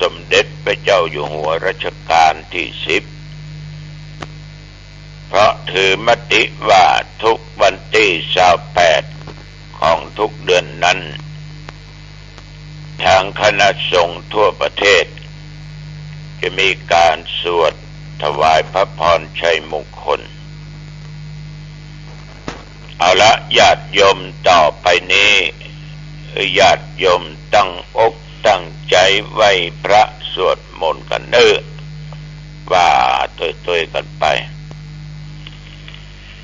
สมเด็จพระเจ้าอยู่หัวรัชกาลที่10เพราะถือมติว่าทุกวันที่28ของทุกเดือนนั้นทางคณะสงฆ์ทั่วประเทศจะมีการสวดถวายพระพรชัยมงคลเอาละญาติโยมต่อไปนี้ญาติโยมตั้งอกตั้งใจไว้พระสวดมนต์กันเด้อว่าตุยๆกันไป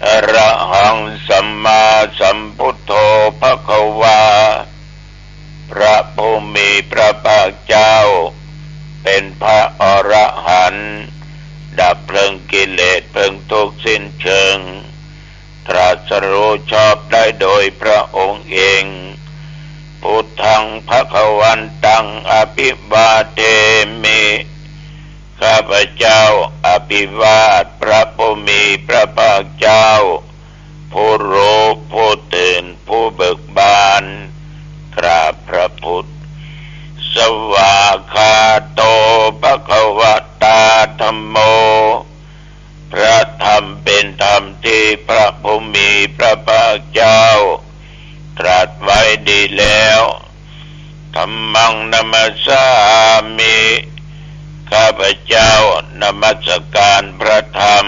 อะระหังสัมมาสัมพุทโธภควาพระผู้มีพระภาคเจ้าเป็นพระอรหันต์ดับเพลิงกิเลสเพลิงทุกข์สิ้นเชิงตรัสรู้ชอบได้โดยพระองค์เองพุทธังภควันตังอภิวาเทมิข้าพเจ้าอภิวาทพระผู้มีพระภาคเจ้าผู้รู้ผู้ตื่นผู้เบิกบานกราบพระพุทธสวากขาโตภควตาธัมโมพระธรรมเป็นธรรมที่พระผู้มีพระภาคเจ้าตรัสไว้ดีแล้วธัมมังนัมสสามิข้าพเจ้านมัสการพระธรรม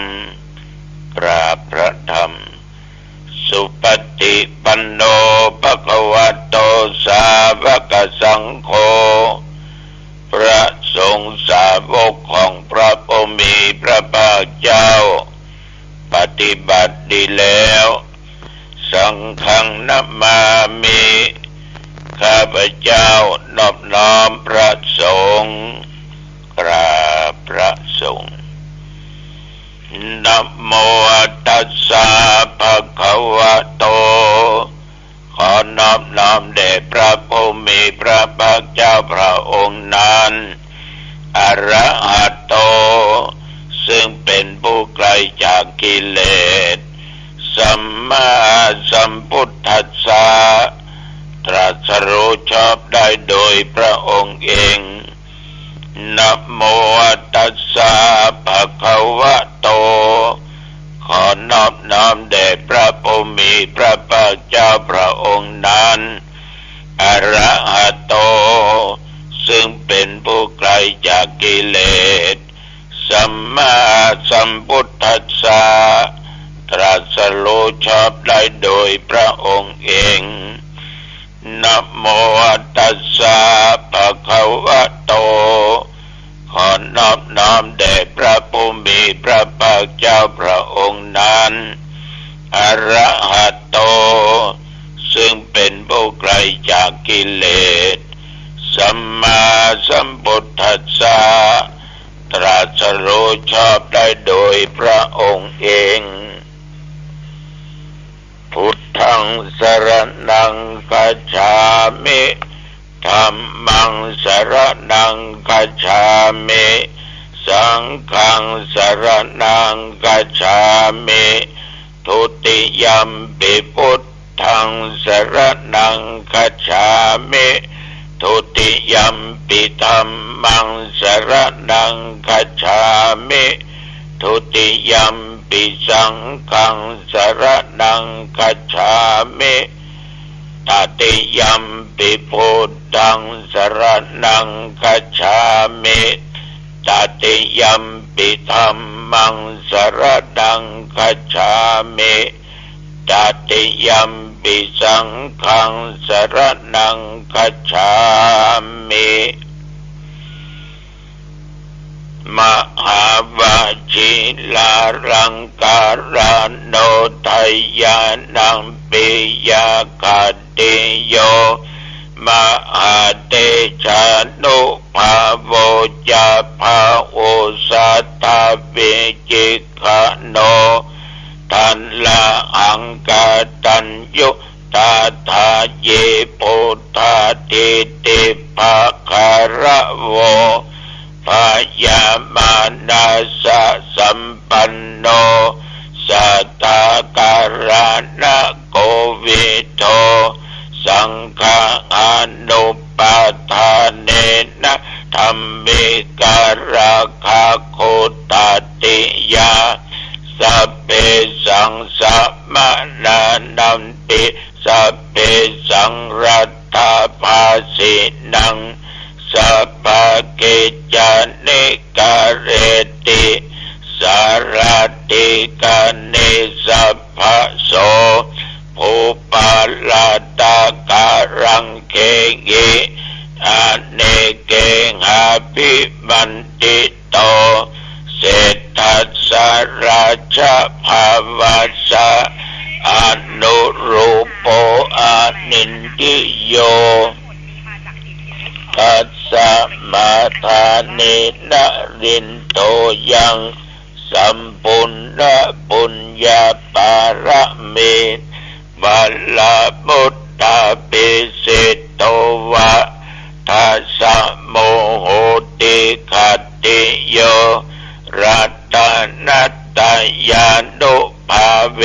กราบพระธรรมสุปฏิปันโนภควโตสาวกสังโฆพระสงฆ์สาวกของพระผู้มีพระภาคเจ้าปฏิบัติดีแล้วสังฆังนัมมามิข้าพเจ้านอบน้อมพระสงฆ์กราบพระสงฆ์นะโมตัสสะภะคะวะโตขอนอบน้อมแด่พระผู้มีพระภาคเจ้าพระองค์นั้นอรหัตโตซึ่งเป็นผู้ไกลจากกิเลสสัมมาสัมพุทธัสสะตรัสรู้ชอบได้โดยพระองค์เองนะโมตัสสะภะคะวะโตขอนอบน้อมแด่พระผู้มีพระภาคเจ้าพระองค์นั้นอรหัตโตซึ่งเป็นผู้ไกลจากกิเลสสัมมาสัมพุทธัสสะตรัสรู้ชอบได้โดยพระองค์เองนะโมตัสสะภะคะวะโตขอนอบน้อมแด่พระผู้มีพระภาคเจ้าพระองค์นั้นอรหัตโตซึ่งเป็นผู้ไกลจากกิเลสสัมมาสัมพุทธัสสะตรัสรู้ชอบได้โดยพระองค์เองพุทธังสรณังคัจฉามิธัมมังสรณังคัจฉามิสังฆังสรณังคัจฉามิทุติยัมปิพุทธังสรณังคัจฉามิทุติยัมปิธัมมังสรณังคัจฉามิทุติยัมปิสังฆังสรณังคัจฉามิตติยัมปิพุทธังสรณังคัจฉามิตติยัมปิธัมมังสรณังคัจฉามิตติยัมปิสังฆังสรณังคัจฉามิมหาวาชิลารังการโนทัยยานังปิยาคาเตโยมหาเตชะนุภาโวจาภาโอสัตตาเวจิขโนทันละอังกาตัญยุตาทาเยปุตตาติติภาคาระโวพยามานาสะสัมปันโนสัตตาการณโกวิโทสังฆานุปาทานเนนะธัม มิการาคาโคตาติยาสัพเพสังสัมมานานันติสัพเพสังรัตถาภาสินังสัพพะเกจานิการเรติสารติกานิสัพพะโสภูปาลาตาการังเกกิอเนเกหาภิมันติโตเศรษฐัสสะราชภาวาสะอนุรูปโปอานินติโยตัสสะมาทานินะรินโตยังสัมปุณณปุญญาปารมีบัลลมุตตาปิสิตโตวะทัสสะโมโหติขัตติโยรัตตนัตตยานุภาเว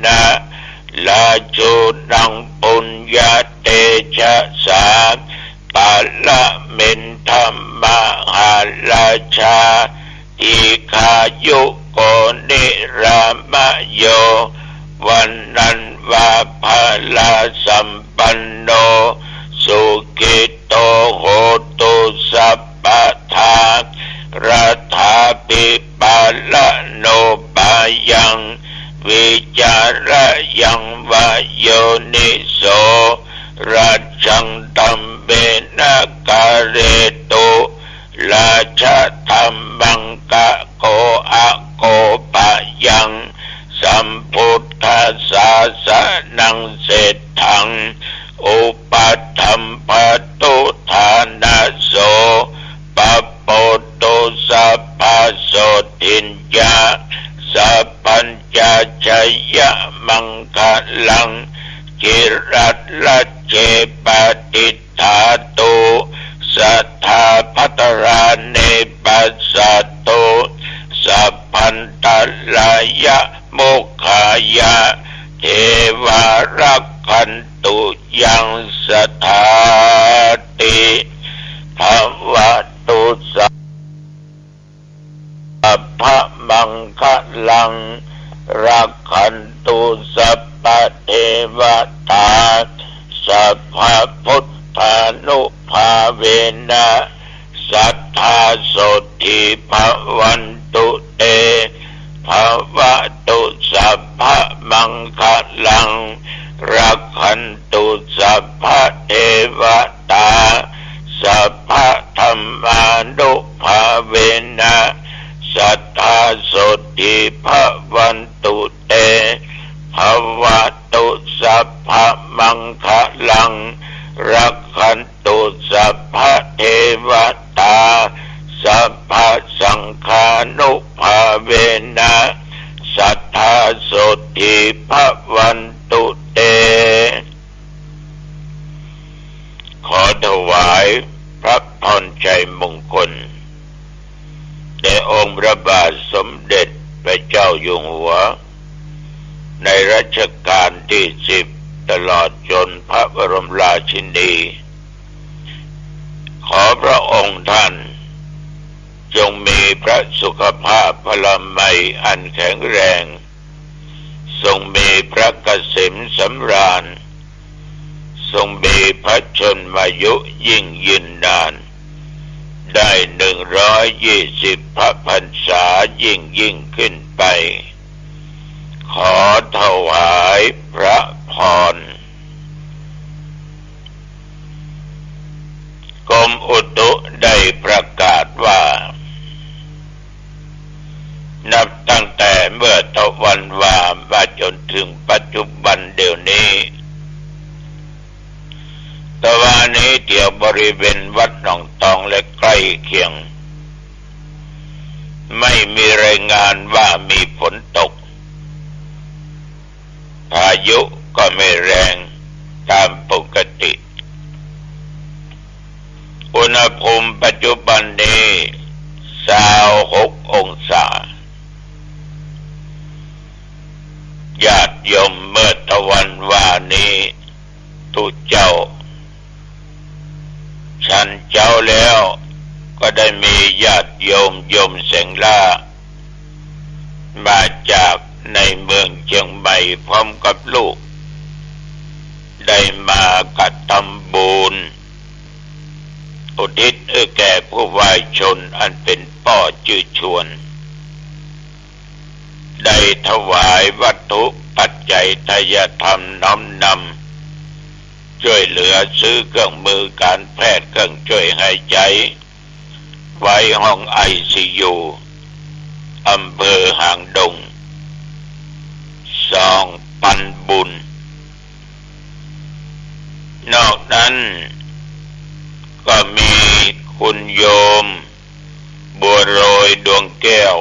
นะลาจุนังปุญญาเตชะสาปัลละมินธัมมหาราชาอิคายุโกนิรามโยวันนันวาภาลาสัมปันโนสุขิโตโหตุสัพพทารัฐาปิปาลโนปายังวิจารยังวายโยนิโสราชังตัมเบนะกาเรตุราชธรรมังกะโกอะโกปะยังสัมพุทธัสสะสะนังเศรษฐังอุปัฏฐัมภตุฐานะโสปะโปตุสัพพะโสทินยะสัพพัญจชัยยะมังคะลังจิรัตละเจปติธาตุสัทธาภัตราเนปัสสะโตสัพพันตลายะโมคขายะเทวารักขันตุยังสถาติภวตุสัพพะมังคะลังรักขันตุสัพพะเทวตาสัพพะพุทธานุภาเวนะสัทธาโสติภวันตุเตภวตุสัพพะมังคะลังรักขันตุสัพพะเทวตาสัพพะธัมมานุภาเวนะสัทธาโสติภวันตุเตภวตุสัพพะมังคะลังรักขันตุสัพพะเทวตาสัพพะสังฆานุภาเวนะสัทธาโสติภวันตุเตขอถวายพระพรชัยมงคลแด่องค์พระบาทสมเด็จพระเจ้าอยู่หัวในรัชกาลที่10ตลอดจนพระบรมราชินีขอพระองค์ท่านจงมีพระสุขภาพพลามัยอันแข็งแรงทรงมีพระเกษมสำราญทรงมีพระชนมายุยิ่งยืนนานได้120 พระพรรษายิ่งขึ้นไปขอถวายพระพรกรมอุตุได้ประกาศว่านับตั้งแต่เมื่อตะวันวามาจนถึงปัจจุบันเดี๋ยวนี้ตะวันนี้เที่ยวบริเวณวัดหนองตองและใกล้เคียงไม่มีรายงานว่ามีฝนตกพายุก็ไม่แรงตามปกติอุณหภูมิปัจจุบันนี้26 องศาญาติโยมเมื่อตะวันวานี้ทุเจ้าฉันเจ้าแล้วก็ได้ มีญาติโยมแสงล่ามาจากในเมืองเชียงใหม่พร้อมกับลูกได้มากทำบุญอุทิศแก่ผู้วายชนอันเป็นป่อชื่อชวนได้ถวายวัตถุปัจจัยทายธรรมน้อมนำช่วยเหลือซื้อเครื่องมือการแพทย์เครื่องช่วยหายใจไว้ห้องICUอำเภอหางดง2,000 บุญนอกนั้นก็มีคุณโยมบัวโรยดวงแก้ว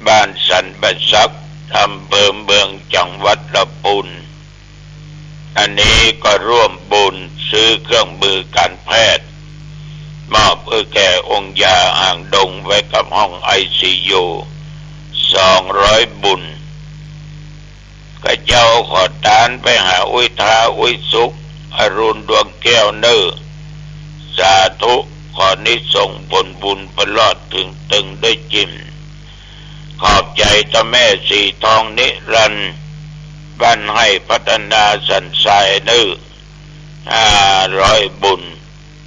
บ้านสันบซักอำเภอเมืองจังหวัดลำพูนอันนี้ก็ร่วมบุญซื้อเครื่องมือการแพทย์มอบแก่องค์ยาหางดงไว้กับห้องICU200 บุญก็เจ้าขอทานไปหาอุ้ยทาอุ้ยสุขอรุณดวงแก้วเนอสาธุขอนิสงผลบุญประลอดถึงตึงได้จิมขอบใจเจ้าแม่สีทองนิรันดร์บ้านให้พัฒนาสันทรายเนอ500 บุญ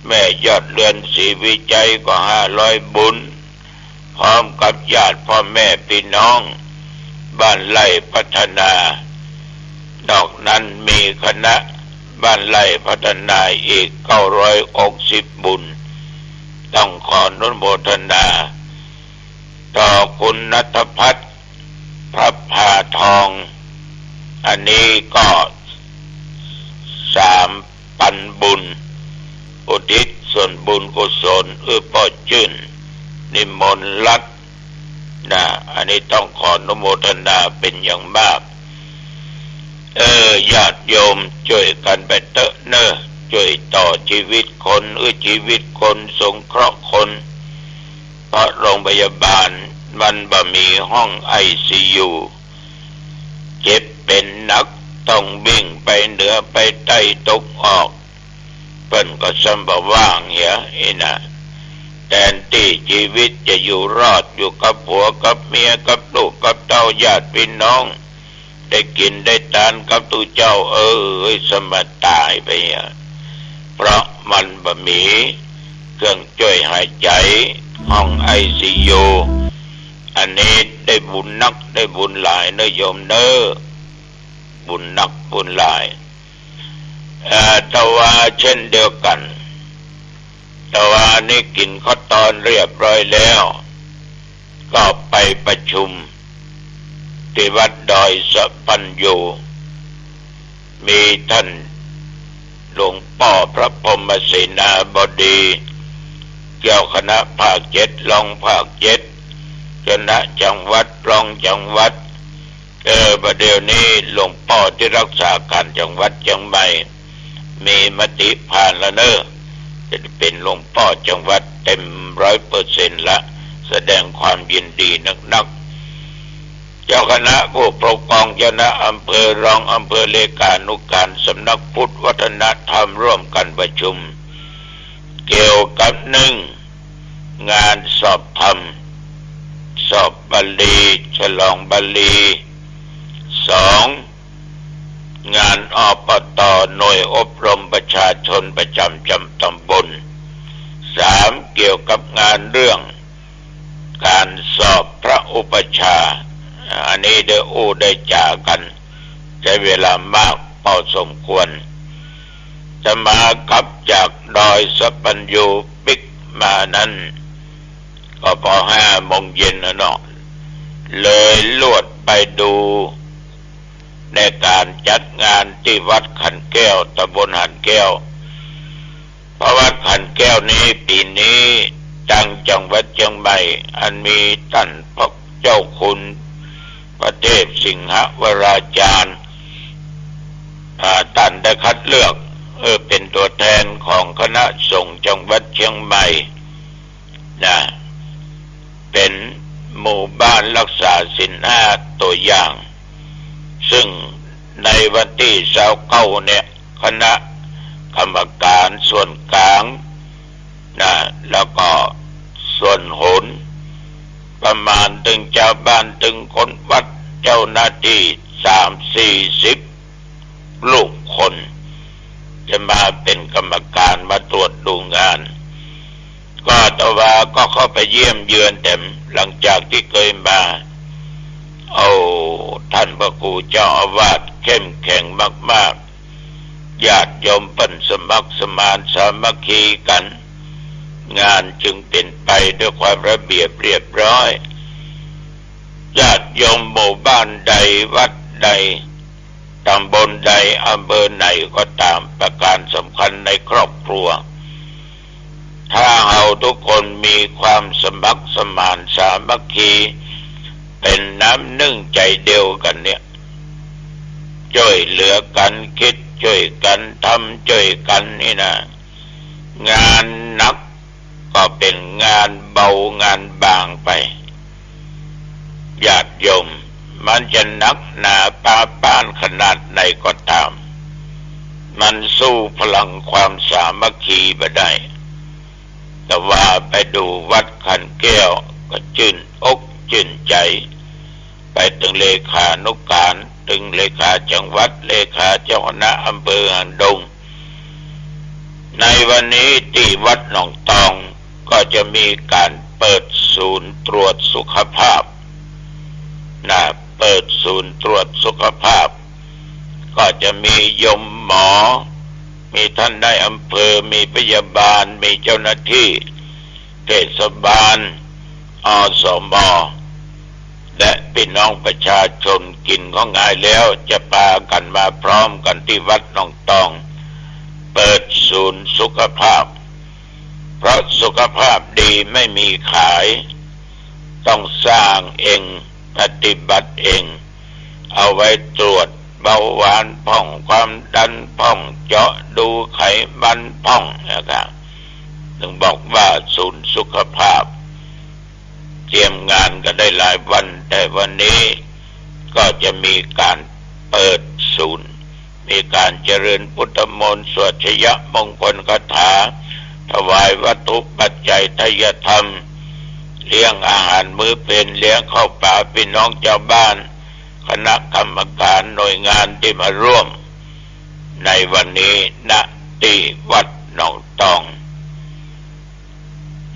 แม่ยอดเรือนศรีวิจัยก็500 บุญพร้อมกับญาติพ่อแม่พี่น้องบ้านไร่พัฒนานอกนั้นมีคณะบ้านไร่พัฒนาอีก960 บุญต้องขออนุโมทนาต่อคุณณัฐพัฒน์พระพาทองอันนี้ก็ 3,000 บุญอุทิศส่วนบุญกุศลพ่อจื่นนิมนต์รัตน์อันนี้ต้องขออนุโมทนาเป็นอย่างมากญาติโยมช่วยกันไปเถอะเนอะช่วยต่อชีวิตคนชีวิตคนสงเคราะห์คนเพราะโรงพยาบาลมันบ่มีห้องICUเจ็บเป็นหนักต้องวิ่งไปเหนือไปใต้ตกออกเปิ้นก็ซ้ำบ่ว่างเหี้ยนะแทนที่ชีวิตจะอยู่รอดอยู่กับผัวกับเมียกับลูกกับเต้าญาติพี่น้องได้กินได้ทานกับตู้เจ้าสมตายไปเพราะมันบ่มีเครื่องช่วยหายใจห้องICUอันนี้ได้บุญนักได้บุญหลายเนอะโยมเนอะบุญนักบุญหลายแต่ว่าเช่นเดียวกันแต่ว่านี่กินข้าวตอนเรียบร้อยแล้วก็ไปประชุมที่วัดดอยสะพันโยมีท่านหลวงพ่อพระพรหมเสนาบดีเจ้าคณะภาค7รองภาค7คณะจังหวัดรองจังหวัดประเดี๋ยวนี้หลวงพ่อที่รักษาการจังหวัดเชียงใหม่มีมติผ่านแล้วเนอะจะเป็นหลวงพ่อจังหวัดเต็ม100%ละแสดงความยินดีนักเจ้าคณะผู้ปกครองเจ้าคณะอำเภอรองอำเภอเลขานุการสำนักพุทธวัฒนธรรมร่วมกันประชุมเกี่ยวกับ1งานสอบธรรมสอบบาลีฉลองบาลี2งานอบต.หน่วยอบรมประชาชนประจำตำบล3เกี่ยวกับงานเรื่องการสอบพระอุปชฌาย์อันนี้ได้จ่ากันใช้เวลามากพอสมควรจะมากับจากดอยสะปัญโยปิกมานั้นก็พอ5 โมงเย็นเนาะเลยลวดไปดูในการจัดงานที่วัดขันแก้วตำบลหันแก้วเพราะวัดขันแก้วนี้ปีนี้จังหวัดเชียงใหม่อันมีท่านพระเจ้าคุณพระเทพสิงหวราจารย์ท่านได้คัดเลือกเป็นตัวแทนของคณะสงฆ์จังหวัดเชียงใหม่เป็นหมู่บ้านรักษาศีล5ตัวอย่างซึ่งในวันที่29เนี่ยคณะกรรมการส่วนกลาง นะแล้วก็ส่วนโหนประมาณถึงเจ้าบ้านถึงคนวัดเจ้าหน้าที่30-40ลูกคนจะมาเป็นกรรมการมาตรวจดูงานก็แต่ว่าก็เข้าไปเยี่ยมเยือนแต่หลังจากที่เคยมาเอาท่านพระครูเจ้าอาวาสเข้มแข็งมากๆญาติโยมเป็นสมัครสมานสามัคคีกันงานจึงเป็นไปด้วยความระเบียบเรียบร้อยญาติโยมหมู่บ้านใดวัดใดตำบลใดอำเภอไหนก็ตามประการสำคัญในครอบครัวถ้าเราทุกคนมีความสมัครสมานสามัคคีเป็นน้ำหนึ่งใจเดียวกันเนี่ยช่วยเหลือกันคิดช่วยกันทำช่วยกันนี่นะงานหนักก็เป็นงานเบางานบางไปญาติโยมมันจะหนักหนาปาปานขนาดไหนก็ตามมันสู้พลังความสามัคคีไม่ได้แต่ว่าไปดูวัดขันแก้วก็ชื่นอกชื่นใจไปถึงเลขานุการถึงเลขาจังหวัดเลขาเจ้าคณะอำเภอหางดงในวันนี้ที่วัดหนองตองก็จะมีการเปิดศูนย์ตรวจสุขภาพเปิดศูนย์ตรวจสุขภาพก็จะมียมหมอมีท่านนายอำเภอมีพยาบาลมีเจ้าหน้าที่เทศบาลอสม.และพี่น้องประชาชนกินของง่ายแล้วจะพากันมาพร้อมกันที่วัดหนองตองเปิดศูนย์สุขภาพเพราะสุขภาพดีไม่มีขายต้องสร้างเองปฏิบัติเองเอาไว้ตรวจเบาหวานพ่องความดันพ่องเจาะดูไขมันพ่องนะครับถึงบอกว่าศูนย์สุขภาพเตรียมงานก็ได้หลายวันแต่วันนี้ก็จะมีการเปิดศูนย์มีการเจริญพุทธมนต์สวดชยมงคลคาถาถวายวัตถุปัจจัยทายธรรมเลี้ยงอาหารมื้อเป็นเลี้ยงข้าวปลาพี่น้องชาวบ้านคณะกรรมการหน่วยงานที่มาร่วมในวันนี้ณที่วัดหนองตอง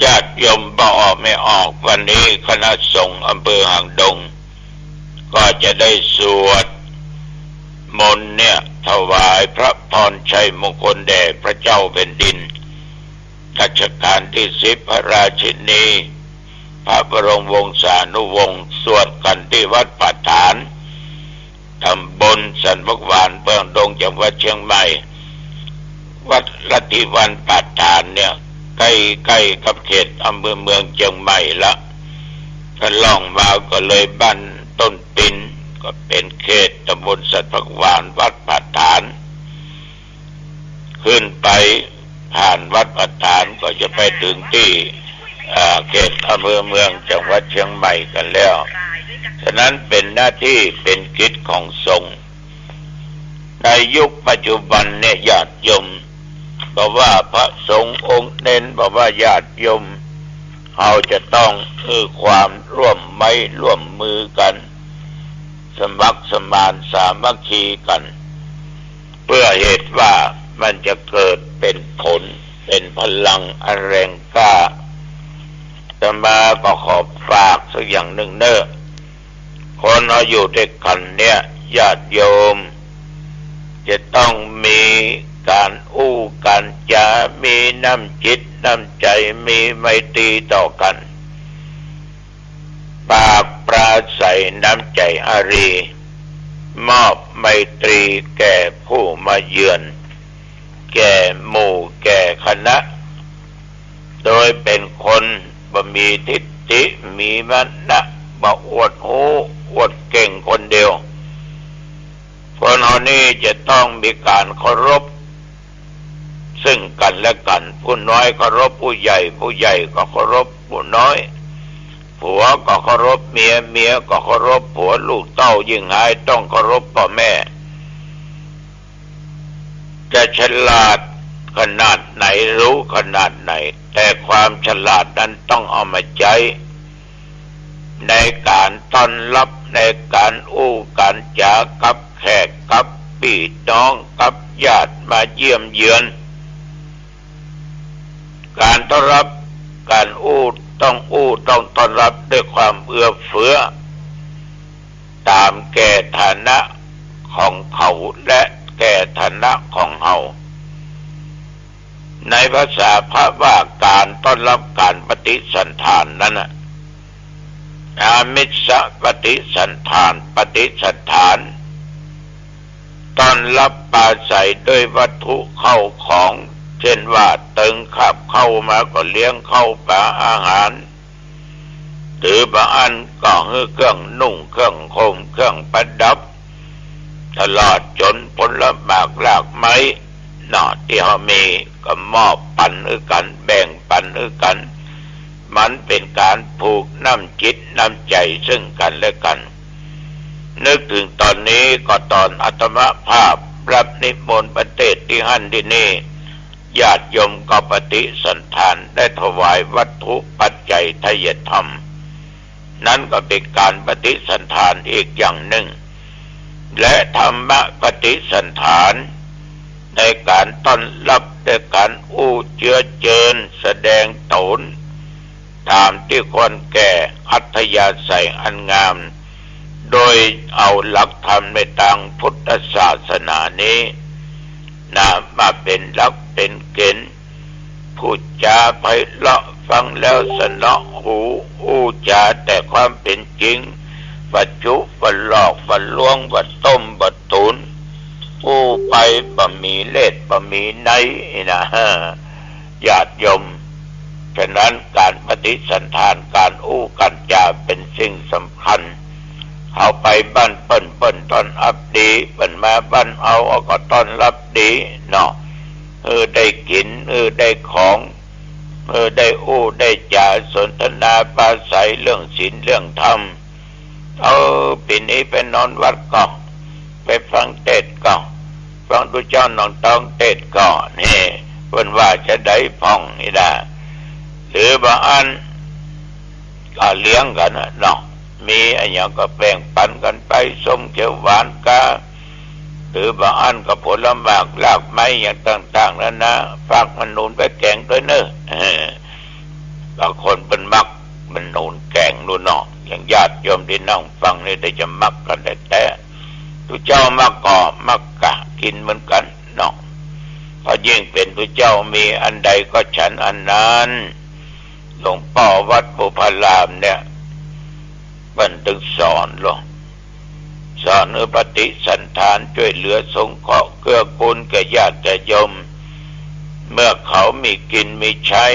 ญาติโยมบ่ออกไม่ออกวันนี้คณะสงฆ์อำเภอหางดงก็จะได้สวดมนต์เนี่ยถวายพระพรชัยมงคลแด่พระเจ้าแผ่นดินรัชกาลที่10พระราชินีพระบรมวงศานุวงศ์สวดกันที่วัดป่าฐานตำบลสันพกหวานเมืองดงจังหวัดเชียงใหม่วัดลัทธิวันป่าฐานเนี่ยใกล้กับเขตอำเภอเมืองเชียงใหม่ละก็ล่องมาก็เลยบ้านต้นปินก็เป็นเขตตำบลสันพกหวานวัดป่าฐานขึ้นไปผ่านวัดป่าฐานก็จะไปถึงที่เขตอำเภอเมืองจังหวัดเชียงใหม่กันแล้วฉะนั้นเป็นหน้าที่เป็นกิจของสงฆ์ในยุคปัจจุบันเนี่ยญาติโยมบอกว่าพระสงฆ์องค์เน้นบอกว่าญาติโยมเราจะต้องความร่วมไม้ร่วมมือกันสมัครสมานสามัคคีกันเพื่อเหตุว่ามันจะเกิดเป็นผลเป็นพลังอันแรงกล้าจะมาก็ขอฝากสักอย่างหนึ่งเนอะคนเราอยู่ด้วยกันเนี่ยญาติโยมจะต้องมีการอู้การจามีน้ำจิตน้ำใจมีไมตรีต่อกันปากปราศัยน้ำใจอารีมอบไมตรีแก่ผู้มาเยือนแก่หมู่แก่คณะโดยเป็นคนบ่มีทิฏฐิมีมานะบ่อวดหูอวดเก่งคนเดียวคนเหล่านี้จะต้องมีการเคารพซึ่งกันและกันผู้น้อยเคารพผู้ใหญ่ผู้ใหญ่ก็เคารพผู้น้อยผัวก็เคารพเมียเมียก็เคารพผัวลูกเต้ายิ่งหายต้องเคารพพ่อแม่จะฉลาดขนาดไหนรู้ขนาดไหน แต่ความฉลาดนั้นต้องเอามาใช้ในการต้อนรับในการอู้การจากับแขกกับพี่น้องกับญาติมาเยี่ยมเยือนการต้อนรับการต้องต้อนรับด้วยความเอื้อเฟื้อตามแก่ฐานะของเขาและแก่ฐานะของเฮาในภาษาพระว่าการต้อนรับการปฏิสันถานนั้นอามิสสะปฏิสันถานปฏิสันถานต้อนรับปราศัยด้วยวัตถุเข้าของเช่นว่าตึงขับเข้ามาก็เลี้ยงเข้าปลาอาหารหรือบางอันก็ให้เครื่องนุ่งเครื่องห่มเครื่องประดับตลอดจนผลหมากรากไม้หน่อที่เขามีก็มอบปันกันแบ่งปันกันมันเป็นการผูกน้ำจิตน้ำใจซึ่งกันและกันนึกถึงตอนนี้ก็ตอนอาตมาภาพรับนิมนต์ประเทศที่หันที่นี่ญาติโยมก็ปฏิสันถานได้ถวายวัตถุปัจจัยทายธรรมนั่นก็เป็นการปฏิสันถานอีกอย่างหนึ่งและธรรมะปฏิสันถานในการต้อนรับในการอู้เจือเจิญแสดงตนตามที่ควรแก่อัธยาศัยอันงามโดยเอาหลักธรรมในทางพุทธศาสนานี้มาเป็นหลักเป็นเกณฑ์พูดจาไพเราะฟังแล้วสนอหูอู้จาแต่ความเป็นจริงปัจจุบันหลอกบันลวงบัดต้มบัดตุนอู้ไปบะมีเล็ดบะมีไนนะญาติโยมฉะนั้นการปฏิสันถานการอู้กันจาเป็นสิ่งสำคัญเอาไปบ้านเปิ้นตอนอับดีเปิ้นมาบ้านเอาก็ต้อนรับดีเนาะได้กินได้ของได้อู้ได้จาสนทนาปราศัยเรื่องศีลเรื่องธรรมปีนี้ไปนอนวัดก็ไปฟังเทศน์ก็ฟังดูเจ้าน้องต้องเทศน์ก็นี่เพิ่นว่าจะได้พ่องนี่ล่ะหรือบางอันก็เลี้ยงกันเนาะมีอะไรอย่างก็แบ่งปันกันไปส้มเขียวหวานกาหรือบางอันก็ผลหมากรากไม้อย่างต่างๆแล้วนะฝากมันนูนไปแกงด้วยเนอะบางคนเป็นมักมันนูนแกงนู่นเนาะอย่างญาติโยมที่นั่งฟังนี่ได้จะมักกันแต่ทุกเจ้ามักก็มักกะกินเหมือนกันเนาะพอยิ่งเป็นทุกเจ้ามีอันใดก็ฉันอันนั้นหลวงพ่อวัดภูพารามเนี่ยมันถึงสอนปฏิสันถานช่วยเหลือสงเคราะห์เกื้อกูลแก่ญาติโยมเมื่อเขามีกินมีใช้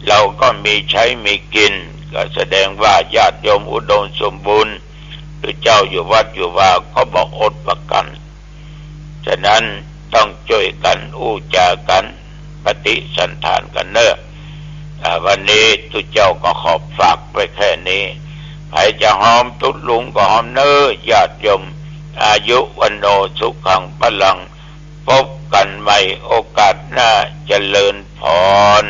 เราก็มีใช้มีกินก็แสดงว่าญาติโยมอุดมสมบูรณ์หรือเจ้าอยู่วัดอยู่ว่าก็บอกอดประกันฉะนั้นต้องช่วยกันอู้จากันปฏิสันถานกันเนอะวันนี้ทุกเจ้าก็ขอฝากไว้แค่นี้ใครจะหอมทุดลุงก็หอมเนอะญาติโยมอายุวันโนสุขังพลังพบกันใหม่โอกาสหน้าเจริญพร